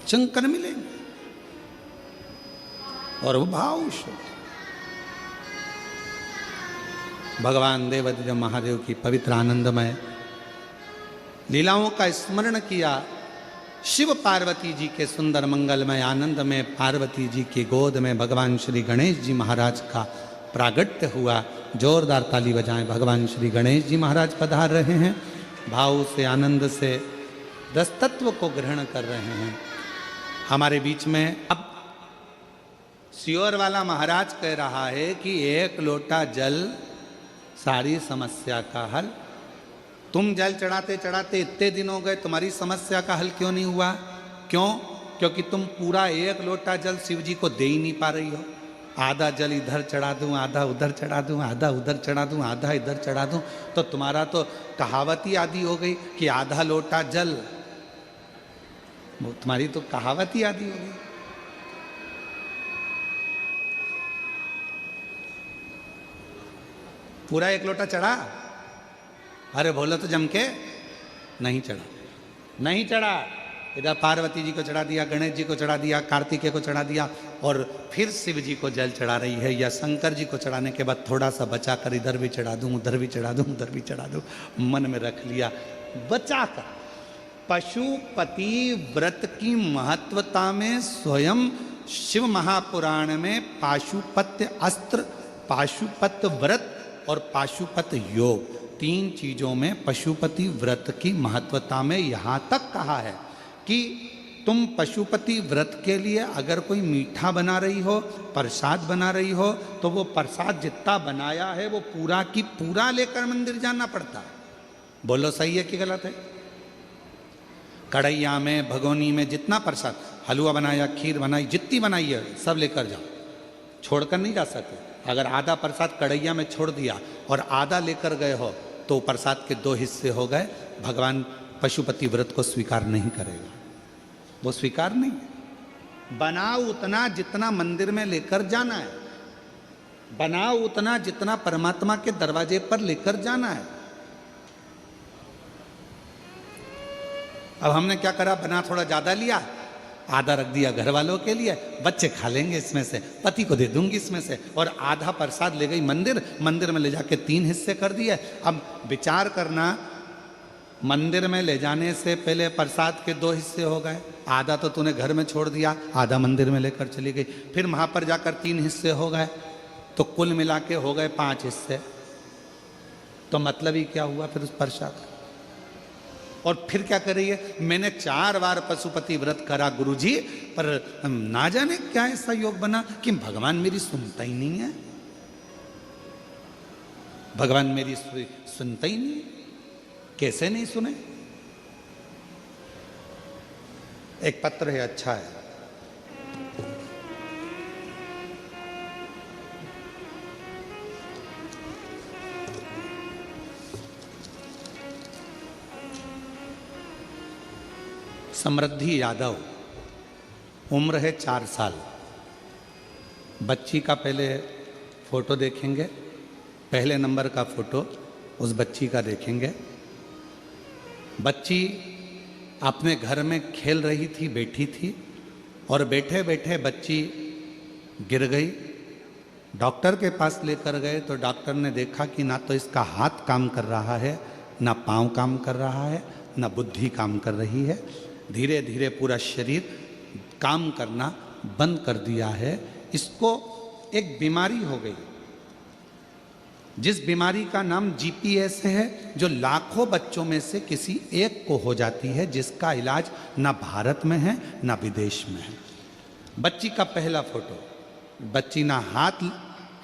शंकर मिलेंगे। और वो भाव शिव। भगवान देवादिदेव महादेव की पवित्र आनंदमय लीलाओं का स्मरण किया। शिव पार्वती जी के सुंदर मंगलमय आनंद में पार्वती जी की गोद में भगवान श्री गणेश जी महाराज का प्रागट्य हुआ। जोरदार ताली बजाएं। भगवान श्री गणेश जी महाराज पधार रहे हैं, भाव से आनंद से दस तत्व को ग्रहण कर रहे हैं हमारे बीच में। अब सियोर वाला महाराज कह रहा है कि एक लोटा जल सारी समस्या का हल। तुम जल चढ़ाते चढ़ाते इतने दिन हो गए, तुम्हारी समस्या का हल क्यों नहीं हुआ? क्यों? क्योंकि तुम पूरा एक लोटा जल शिव जी को दे ही नहीं पा रही हो। आधा जल इधर चढ़ा दूं, आधा उधर चढ़ा दूं, आधा उधर चढ़ा दूं, आधा इधर चढ़ा दूं, तो तुम्हारा तो कहावत ही आदि हो गई कि आधा लोटा जल। तुम्हारी तो कहावत ही आदि हो गई। पूरा एक लोटा चढ़ा? अरे बोलो तो जम के नहीं चढ़ा, नहीं चढ़ा। इधर पार्वती जी को चढ़ा दिया, गणेश जी को चढ़ा दिया, कार्तिकेय को चढ़ा दिया, और फिर शिव जी को जल चढ़ा रही है। या शंकर जी को चढ़ाने के बाद थोड़ा सा बचा कर इधर भी चढ़ा दूं, उधर भी चढ़ा दूं, उधर भी चढ़ा दूं, मन में रख लिया बचा कर। पशुपति व्रत की महत्वता में स्वयं शिव महापुराण में पाशुपत्य अस्त्र, पाशुपत्य व्रत और पाशुपत योग, तीन चीजों में पशुपति व्रत की महत्वता में यहां तक कहा है कि तुम पशुपति व्रत के लिए अगर कोई मीठा बना रही हो, प्रसाद बना रही हो, तो वो प्रसाद जितना बनाया है वो पूरा की पूरा लेकर मंदिर जाना पड़ता है। बोलो सही है कि गलत है? कढ़ैया में, भगोनी में जितना प्रसाद, हलवा बनाया, खीर बनाई, जितनी बनाई है सब लेकर जाओ। छोड़कर नहीं जा सकते। अगर आधा प्रसाद कढ़ैया में छोड़ दिया और आधा लेकर गए हो तो प्रसाद के 2 हिस्से हो गए। भगवान पशुपति व्रत को स्वीकार नहीं करेगा, वो स्वीकार नहीं है। बनाओ उतना जितना मंदिर में लेकर जाना है, बनाओ उतना जितना परमात्मा के दरवाजे पर लेकर जाना है। अब हमने क्या करा, बना थोड़ा ज्यादा लिया, आधा रख दिया घर वालों के लिए, बच्चे खा लेंगे इसमें से, पति को दे दूंगी इसमें से, और आधा प्रसाद ले गई मंदिर, मंदिर में ले जाके 3 हिस्से कर दिए। अब विचार करना, मंदिर में ले जाने से पहले प्रसाद के 2 हिस्से हो गए, आधा तो तूने घर में छोड़ दिया, आधा मंदिर में लेकर चली गई, फिर वहां पर जाकर 3 हिस्से हो गए, तो कुल मिला के हो गए 5 हिस्से। तो मतलब ही क्या हुआ फिर उस प्रसाद का? और फिर क्या कर रही है, मैंने 4 बार पशुपति व्रत करा गुरुजी, पर ना जाने क्या ऐसा योग बना कि भगवान मेरी सुनता ही नहीं है, भगवान मेरी सुनता ही नहीं। कैसे नहीं सुने? एक पत्र है, अच्छा है, समृद्धि यादव, उम्र है 4 साल। बच्ची का पहले फोटो देखेंगे, पहले नंबर का फोटो उस बच्ची का देखेंगे। बच्ची अपने घर में खेल रही थी, बैठी थी, और बैठे बैठे बच्ची गिर गई। डॉक्टर के पास लेकर गए तो डॉक्टर ने देखा कि ना तो इसका हाथ काम कर रहा है, ना पाँव काम कर रहा है, ना बुद्धि काम कर रही है। धीरे धीरे पूरा शरीर काम करना बंद कर दिया है। इसको एक बीमारी हो गई, जिस बीमारी का नाम GPS है, जो लाखों बच्चों में से किसी एक को हो जाती है, जिसका इलाज ना भारत में है ना विदेश में है। बच्ची का पहला फोटो, बच्ची ना हाथ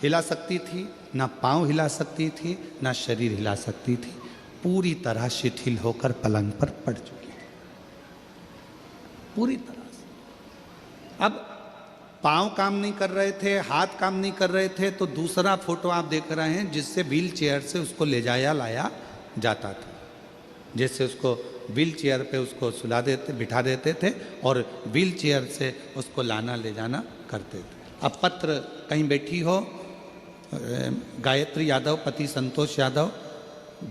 हिला सकती थी, ना पाँव हिला सकती थी, ना शरीर हिला सकती थी, पूरी तरह शिथिल होकर पलंग पर पड़ चुकी थी, पूरी तरह से। अब पाँव काम नहीं कर रहे थे, हाथ काम नहीं कर रहे थे, तो दूसरा फोटो आप देख रहे हैं जिससे व्हील चेयर से उसको ले जाया लाया जाता था, जैसे उसको व्हील चेयर पे उसको सुला देते, बिठा देते थे और व्हील चेयर से उसको लाना ले जाना करते थे। अब पत्र, कहीं बैठी हो, गायत्री यादव, पति संतोष यादव,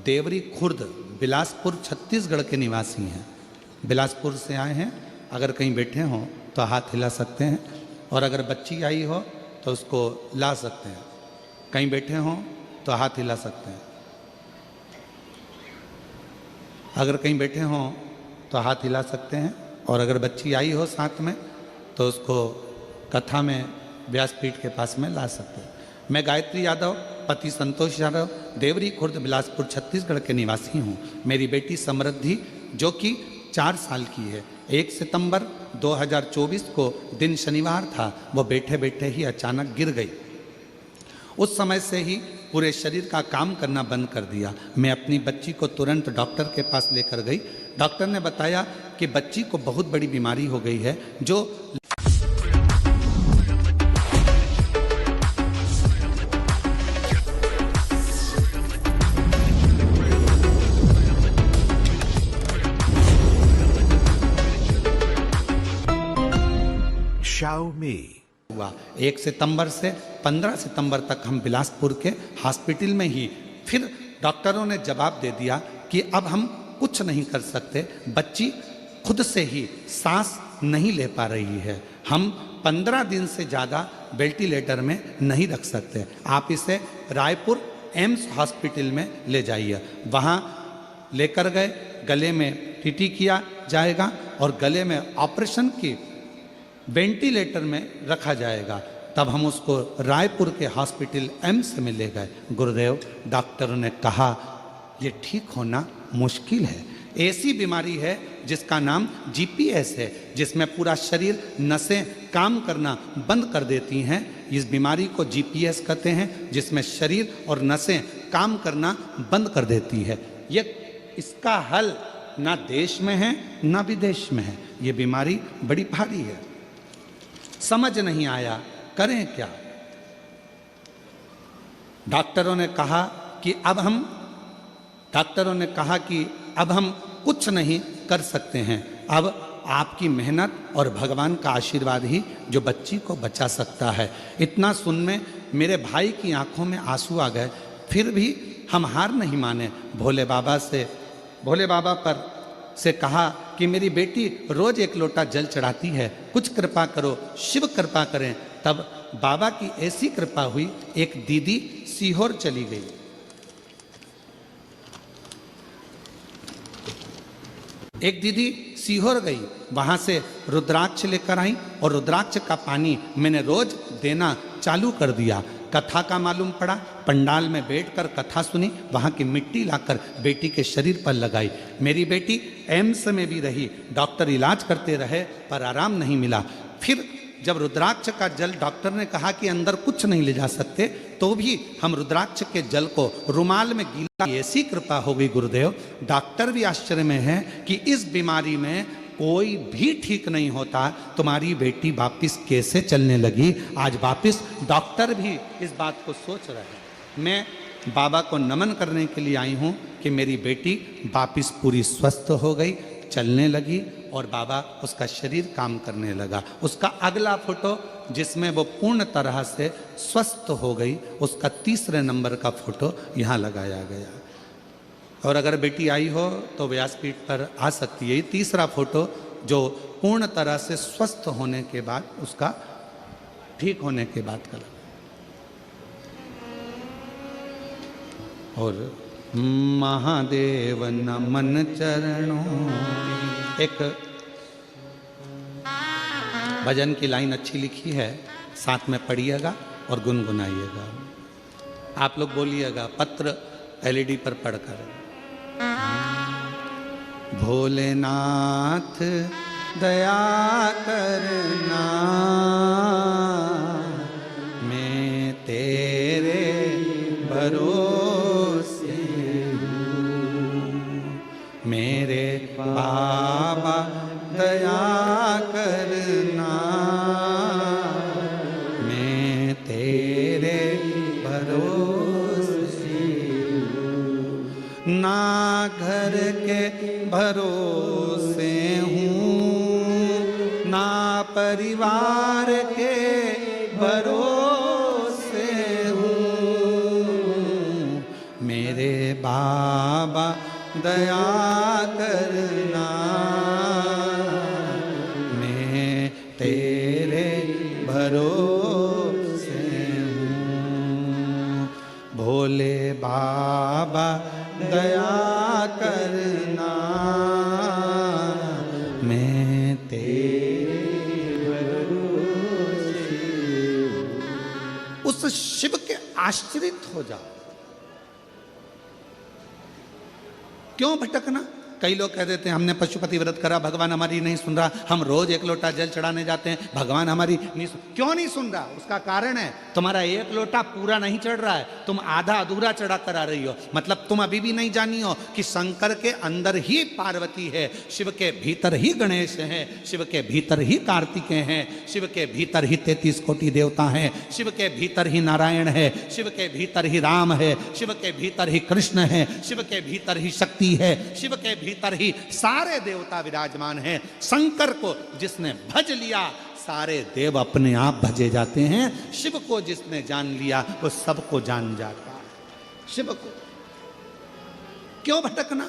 देवरी खुर्द, बिलासपुर छत्तीसगढ़ के निवासी हैं, बिलासपुर से आए हैं। अगर कहीं बैठे हों तो हाथ हिला सकते हैं, और अगर बच्ची आई हो तो उसको ला सकते हैं। कहीं बैठे हों तो हाथ हिला सकते हैं, अगर कहीं बैठे हों तो हाथ हिला सकते हैं, और अगर बच्ची आई हो साथ में तो उसको कथा में व्यासपीठ के पास में ला सकते हैं। मैं गायत्री यादव, पति संतोष यादव, देवरी खुर्द, बिलासपुर छत्तीसगढ़ के निवासी हूँ। मेरी बेटी समृद्धि, जो कि 4 साल की है, 1 सितंबर 2024 को दिन शनिवार था, वो बैठे बैठे ही अचानक गिर गई। उस समय से ही पूरे शरीर का काम करना बंद कर दिया। मैं अपनी बच्ची को तुरंत डॉक्टर के पास लेकर गई। डॉक्टर ने बताया कि बच्ची को बहुत बड़ी बीमारी हो गई है, जो हुआ। 1 सितंबर से 15 सितंबर तक हम बिलासपुर के हॉस्पिटल में ही, फिर डॉक्टरों ने जवाब दे दिया कि अब हम कुछ नहीं कर सकते, बच्ची खुद से ही सांस नहीं ले पा रही है, हम 15 दिन से ज़्यादा वेंटिलेटर में नहीं रख सकते, आप इसे रायपुर एम्स हॉस्पिटल में ले जाइए। वहाँ लेकर गए, गले में टीटी किया जाएगा और गले में ऑपरेशन की वेंटिलेटर में रखा जाएगा। तब हम उसको रायपुर के हॉस्पिटल एम्स में ले गए। गुरुदेव, डॉक्टरों ने कहा ये ठीक होना मुश्किल है, ऐसी बीमारी है जिसका नाम GPS है, जिसमें पूरा शरीर, नसें काम करना बंद कर देती हैं। इस बीमारी को GPS कहते हैं, जिसमें शरीर और नसें काम करना बंद कर देती है। ये इसका हल ना देश में है ना विदेश में है। ये बीमारी बड़ी भारी है, समझ नहीं आया करें क्या। डॉक्टरों ने कहा कि अब हम कुछ नहीं कर सकते हैं, अब आपकी मेहनत और भगवान का आशीर्वाद ही जो बच्ची को बचा सकता है। इतना सुन में मेरे भाई की आंखों में आंसू आ गए। फिर भी हम हार नहीं माने। भोले बाबा पर से कहा कि मेरी बेटी रोज एक लोटा जल चढ़ाती है, कुछ कृपा करो, शिव कृपा करें। तब बाबा की ऐसी कृपा हुई, एक दीदी सीहोर चली गई। एक दीदी सीहोर गई, वहां से रुद्राक्ष लेकर आई और रुद्राक्ष का पानी मैंने रोज देना चालू कर दिया। कथा का मालूम पड़ा, पंडाल में बैठकर कथा सुनी, वहां की मिट्टी लाकर बेटी के शरीर पर लगाई। मेरी बेटी एम्स में भी रही, डॉक्टर इलाज करते रहे पर आराम नहीं मिला। फिर जब रुद्राक्ष का जल डॉक्टर ने कहा कि अंदर कुछ नहीं ले जा सकते, तो भी हम रुद्राक्ष के जल को रुमाल में गीला, ऐसी कृपा हो गई गुरुदेव। डॉक्टर भी आश्चर्य में है कि इस बीमारी में कोई भी ठीक नहीं होता, तुम्हारी बेटी वापिस कैसे चलने लगी। आज वापिस डॉक्टर भी इस बात को सोच रहे हैं। मैं बाबा को नमन करने के लिए आई हूँ कि मेरी बेटी वापिस पूरी स्वस्थ हो गई, चलने लगी और बाबा उसका शरीर काम करने लगा। उसका अगला फोटो जिसमें वो पूर्ण तरह से स्वस्थ हो गई, उसका 3 नंबर का फोटो यहाँ लगाया गया। और अगर बेटी आई हो तो व्यासपीठ पर आ सकती है। ये 3 फोटो जो पूर्ण तरह से स्वस्थ होने के बाद, उसका ठीक होने के बाद का लगा। और महादेव नमन चरणों, एक भजन की लाइन अच्छी लिखी है, साथ में पढ़िएगा और गुनगुनाइएगा। आप लोग बोलिएगा पत्र एलईडी पर पढ़कर। भोलेनाथ दया करना, मैं तेरे भरोसे हूँ। मेरे बाबा दया करना, मैं तेरे भरोसे हूँ। ना घर के भरोसे हूँ, ना परिवार के भरोसे हूँ। मेरे बाबा दया करना, मैं तेरे भरोसे हूँ। भोले बाबा दया करना, मैं तेरे भरोसे हूँ। उस शिव के आश्रित हो जाओ। क्यों भटकना? कई लोग कह देते हैं हमने पशुपति व्रत करा, भगवान हमारी नहीं सुन रहा। हम रोज एक लोटा जल चढ़ाने जाते हैं, भगवान हमारी नहीं सुन। क्यों नहीं सुन रहा? उसका कारण है तुम्हारा एक लोटा पूरा नहीं चढ़ रहा है, तुम आधा अधूरा चढ़ा कर आ रही हो। मतलब तुम अभी भी नहीं जानी हो कि शंकर के अंदर ही पार्वती है, शिव के भीतर ही गणेश है, शिव के भीतर ही कार्तिकेय हैं, शिव के भीतर ही 33 कोटि देवता हैं, शिव के भीतर ही नारायण है, शिव के भीतर ही राम है, शिव के भीतर ही कृष्ण है, शिव के भीतर ही शक्ति है, शिव के भीतर ही सारे देवता विराजमान हैं। शंकर को जिसने भज लिया, सारे देव अपने आप भजे जाते हैं। शिव को जिसने जान लिया, वो सबको जान जाता है। शिव को क्यों भटकना?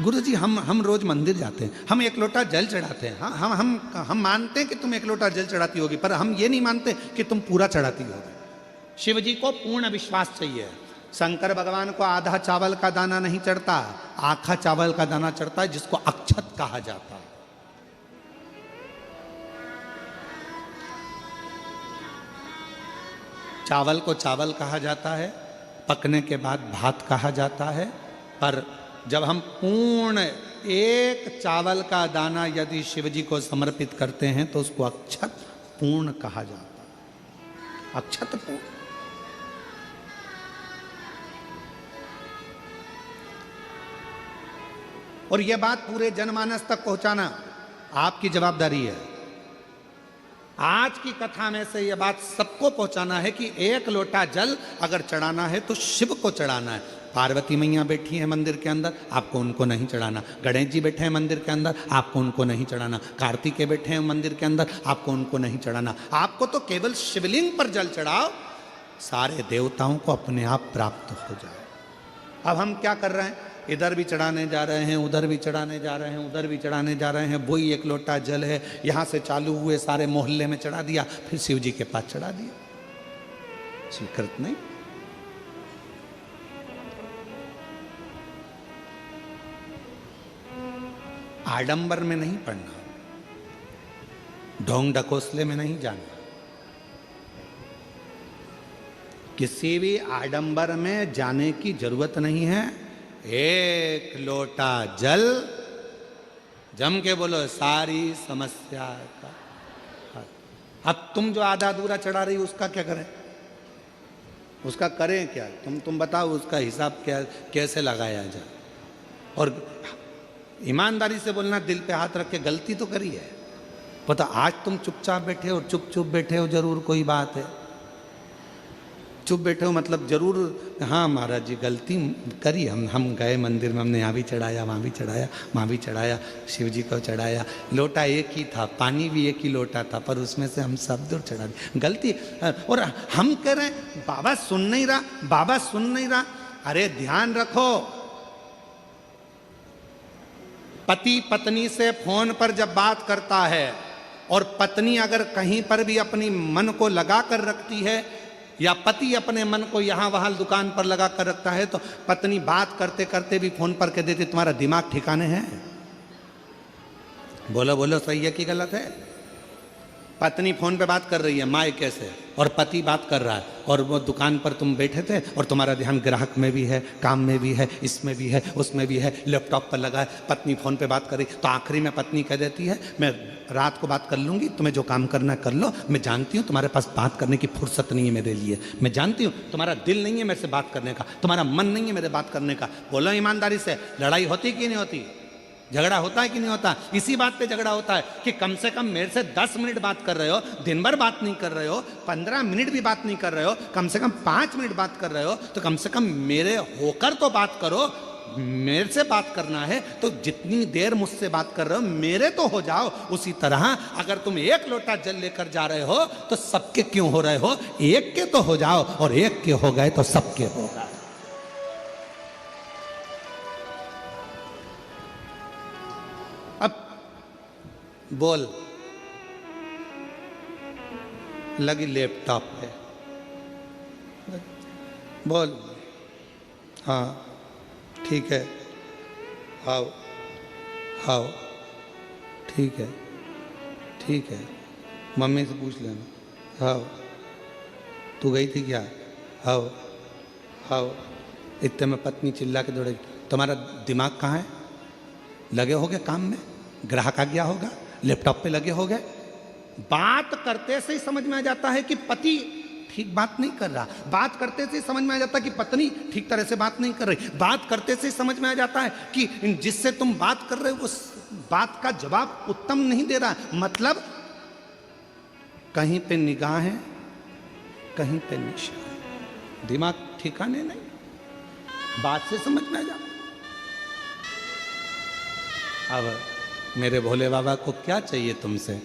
गुरु जी हम रोज मंदिर जाते हैं, हम एक लोटा जल चढ़ाते हैं। हाँ, हम मानते हैं कि तुम एक लोटा जल चढ़ाती होगी, पर हम ये नहीं मानते कि तुम पूरा चढ़ाती होगी। शिव जी को पूर्ण विश्वास चाहिए। शंकर भगवान को आधा चावल का दाना नहीं चढ़ता, आखा चावल का दाना चढ़ता है, जिसको अक्षत कहा जाता है। चावल को चावल कहा जाता है, पकने के बाद भात कहा जाता है, पर जब हम पूर्ण एक चावल का दाना यदि शिव जी को समर्पित करते हैं तो उसको अक्षत पूर्ण कहा जाता है। अक्षत पूर्ण। और यह बात पूरे जनमानस तक पहुंचाना आपकी जवाबदारी है। आज की कथा में से यह बात सबको पहुंचाना है कि एक लोटा जल अगर चढ़ाना है तो शिव को चढ़ाना है। पार्वती मैया बैठी हैं मंदिर के अंदर, आपको उनको नहीं चढ़ाना। गणेश जी बैठे हैं मंदिर के अंदर, आपको उनको नहीं चढ़ाना। कार्तिकेय बैठे हैं मंदिर के अंदर, आपको उनको नहीं चढ़ाना। आपको तो केवल शिवलिंग पर जल चढ़ाओ, सारे देवताओं को अपने आप प्राप्त हो जाए। अब हम क्या कर रहे हैं? इधर भी चढ़ाने जा रहे हैं, उधर भी चढ़ाने जा रहे हैं, उधर भी चढ़ाने जा रहे हैं। वही एक लोटा जल है, यहाँ से चालू हुए सारे मोहल्ले में चढ़ा दिया, फिर शिव जी के पास चढ़ा दिया। स्वीकृत नहीं। आडंबर में नहीं पड़ना, ढोंग ढकोसले में नहीं जाना, किसी भी आडंबर में जाने की जरूरत नहीं है। एक लोटा जल, जम के बोलो, सारी समस्या का हल। अब तुम जो आधा अधूरा चढ़ा रही उसका क्या करें? उसका करें क्या? तुम बताओ उसका हिसाब क्या, कैसे लगाया जाए? और ईमानदारी से बोलना, दिल पे हाथ रख के, गलती तो करी है। पता आज तुम चुपचाप बैठे हो, चुप बैठे हो, जरूर कोई बात है। चुप बैठे हो मतलब जरूर, हाँ महाराज जी गलती करी, हम गए मंदिर में, हमने यहाँ भी चढ़ाया, वहाँ भी चढ़ाया, वहाँ भी चढ़ाया, शिव जी को चढ़ाया। लोटा एक ही था, पानी भी एक ही लोटा था, पर उसमें से हम सब दूर चढ़ा दिए। गलती। और हम कह रहे हैं बाबा सुन नहीं रहा, बाबा सुन नहीं रहा। अरे ध्यान रखो, पति पत्नी से फोन पर जब बात करता है और पत्नी अगर कहीं पर भी अपनी मन को लगा कर रखती है, या पति अपने मन को यहाँ वहाँ दुकान पर लगा कर रखता है, तो पत्नी बात करते करते भी फोन पर कह देती तुम्हारा दिमाग ठिकाने है? बोलो बोलो, सही है कि गलत है? पत्नी फोन पे बात कर रही है मायके से, और पति बात कर रहा है, और वो दुकान पर तुम बैठे थे और तुम्हारा ध्यान ग्राहक में भी है, काम में भी है, इसमें भी है, उसमें भी है, लैपटॉप पर लगा है। पत्नी फोन पे बात कर रही, तो आखिरी में पत्नी कह देती है मैं रात को बात कर लूंगी, तुम्हें जो काम करना कर लो, मैं जानती हूँ तुम्हारे पास बात करने की फुर्सत नहीं है मेरे लिए, मैं जानती हूँ तुम्हारा दिल नहीं है मेरे से बात करने का, तुम्हारा मन नहीं है मेरे बात करने का। बोलो ईमानदारी से, लड़ाई होती कि नहीं होती? झगड़ा होता है कि नहीं होता? इसी बात पे झगड़ा होता है कि कम से कम मेरे से 10 मिनट बात कर रहे हो, दिन भर बात नहीं कर रहे हो, 15 मिनट भी बात नहीं कर रहे हो, कम से कम 5 मिनट बात कर रहे हो, तो कम से कम मेरे होकर तो बात करो। मेरे से बात करना है तो जितनी देर मुझसे बात कर रहे हो मेरे तो हो जाओ। उसी तरह अगर तुम एक लोटा जल लेकर जा रहे हो तो सबके क्यों हो रहे हो? एक के तो हो जाओ, और एक के हो गए तो सबके हो गए। अब बोल, लगी लैपटॉप पे, बोल हाँ ठीक है, आओ आओ, ठीक है ठीक है, मम्मी से पूछ लेना। आओ, तू गई थी क्या? आओ आओ। इतने में पत्नी चिल्ला के दौड़ेगी, तुम्हारा दिमाग कहाँ है? लगे होगे काम में, ग्राहक आ गया होगा, लैपटॉप पे लगे होगे। बात करते से ही समझ में आ जाता है कि पति ठीक बात नहीं कर रहा, बात करते से समझ में आ जाता है कि पत्नी ठीक तरह से बात नहीं कर रही, बात करते से समझ में आ जाता है कि जिससे तुम बात कर रहे हो उस बात का जवाब उत्तम नहीं दे रहा। मतलब कहीं पे निगाह है, कहीं पे निशा है, दिमाग ठिकाने नहीं, बात से समझ में आ जाता। अब मेरे भोले बाबा को क्या चाहिए तुमसे?